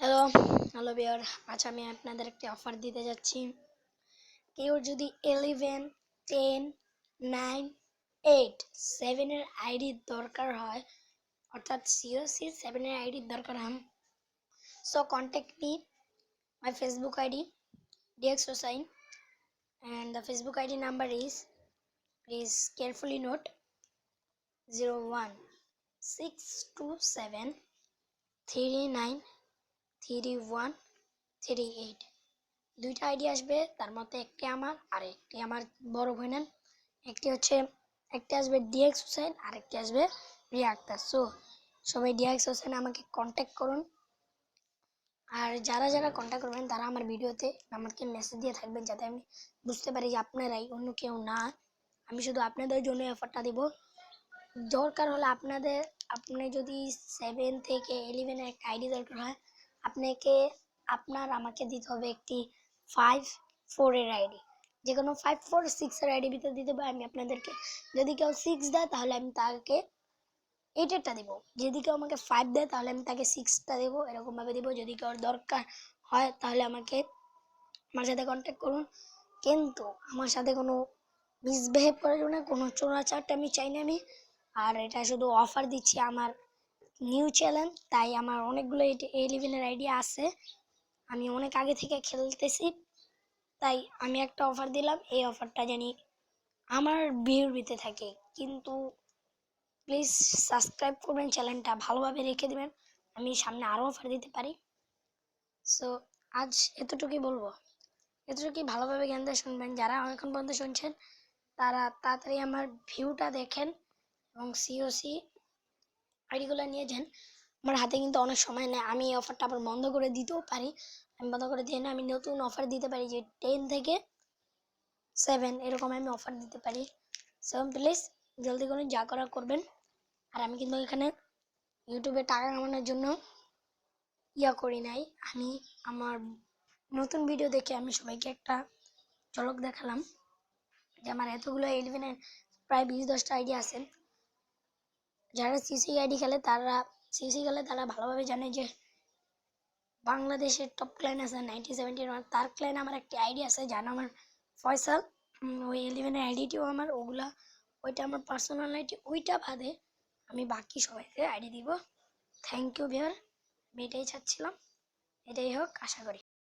Hello hello বিয়ার, আজ আমি আপনাদের একটি অফার দিতে যাচ্ছি। কেউ যদি 11, 10, 9, 8, 7 এর আইডি দরকার হয়, অর্থাৎ সিওসি 7 এর আইডি দরকার হয়, so contact me my Facebook ID DX Hossain, and the Facebook ID number is, please carefully note, 01627393138। দুইটা আইডি আসবে, তার মধ্যে একটি আমার আর একটি আমার বড় বোনের। একটি আসবে DX Hossain আর একটি আসবে রিয়া আক্তার। সো সবাই DX Hossain আমাকে কন্ট্যাক্ট করুন, আর যারা যারা কন্ট্যাক্ট করবেন তারা আমার ভিডিওতে আমাকে মেসেজ দিয়ে থাকবেন, যাতে আমি বুঝতে পারি যে আপনারাই, অন্য কেউ না। আমি শুধু আপনাদের জন্য অফারটা দিব। দরকার হলে আপনি যদি 7 থেকে 11 এর একটা আইডি দরকার হয়, আমাকে দিতে হবে একটি 5-4 এর আইডি। যে কোনো 5-4-6 এর আইডি ভিতরে দিতে হবে আমি আপনাদেরকে। যদি কেউ 6 দেয় তাহলে আমি তাকে 8 এরটা দিব, যদি কেউ আমাকে 5 দেয় তাহলে আমি তাকে 6টা দেবো, এরকমভাবে দিব। যদি কেউ দরকার হয় তাহলে আমার সাথে কন্ট্যাক্ট করুন, কিন্তু আমার সাথে কোনো মিসবিহেভ করার জন্য কোনো চোরাচারটা আমি চাই না আমি। আর এটা শুধু অফার দিচ্ছি, আমার নিউ চ্যালেঞ্জ, তাই আমার অনেকগুলো 11 এর আইডিয়া আছে, আমি অনেক আগে থেকে খেলতেছি, তাই আমি একটা অফার দিলাম। এই অফারটা জানি আমার ভিউতে থাকে, কিন্তু প্লিজ সাবস্ক্রাইব করবেন, চ্যানেলটা ভালোভাবে রেখে দেবেন, আমি সামনে আরও অফার দিতে পারি। সো আজ এতটুকুই বলবো, এতটুকুই। ভালোভাবে জ্ঞান দিয়ে শুনবেন, যারা এখন পর্যন্ত শুনছেন তারা তাড়াতাড়ি আমার ভিউটা দেখেন এবং সিওসি আইডিগুলো নিয়ে যান। আমার হাতে কিন্তু অনেক সময় নেই, আমি এই অফারটা আবার বন্ধ করে দিতেও পারি। আমি বন্ধ করে দিয়ে না, আমি নতুন অফার দিতে পারি, যে 10 থেকে 7 এরকম আমি অফার দিতে পারি। সো প্লিজ জলদি করে যা করা করবেন। আর আমি কিন্তু এখানে ইউটিউবে টাকা কামানোর জন্য করি নাই, আমি আমার নতুন ভিডিও দেখে আমি সবাইকে একটা ঝলক দেখালাম যে আমার এতগুলো 11 এর প্রায় 20-10টা আইডি আছে। যারা সিসি খেলে তারা ভালোভাবে জানে যে বাংলাদেশের টপ ক্লায়েন্ট আছে 90-71, তার ক্লায়েন্ট আমার একটি আইডি আছে, যার নাম আমার ফয়সাল। ওই 11 এর আইডিটিও আমার, ওইটা আমার পার্সোনাল আইডি। ওইটা বাদে আমি বাকি সবাইকে আইডি দিব। থ্যাংক ইউ ভিউয়ার, আমি এটাই চাচ্ছিলাম, এটাই হোক আশা করি।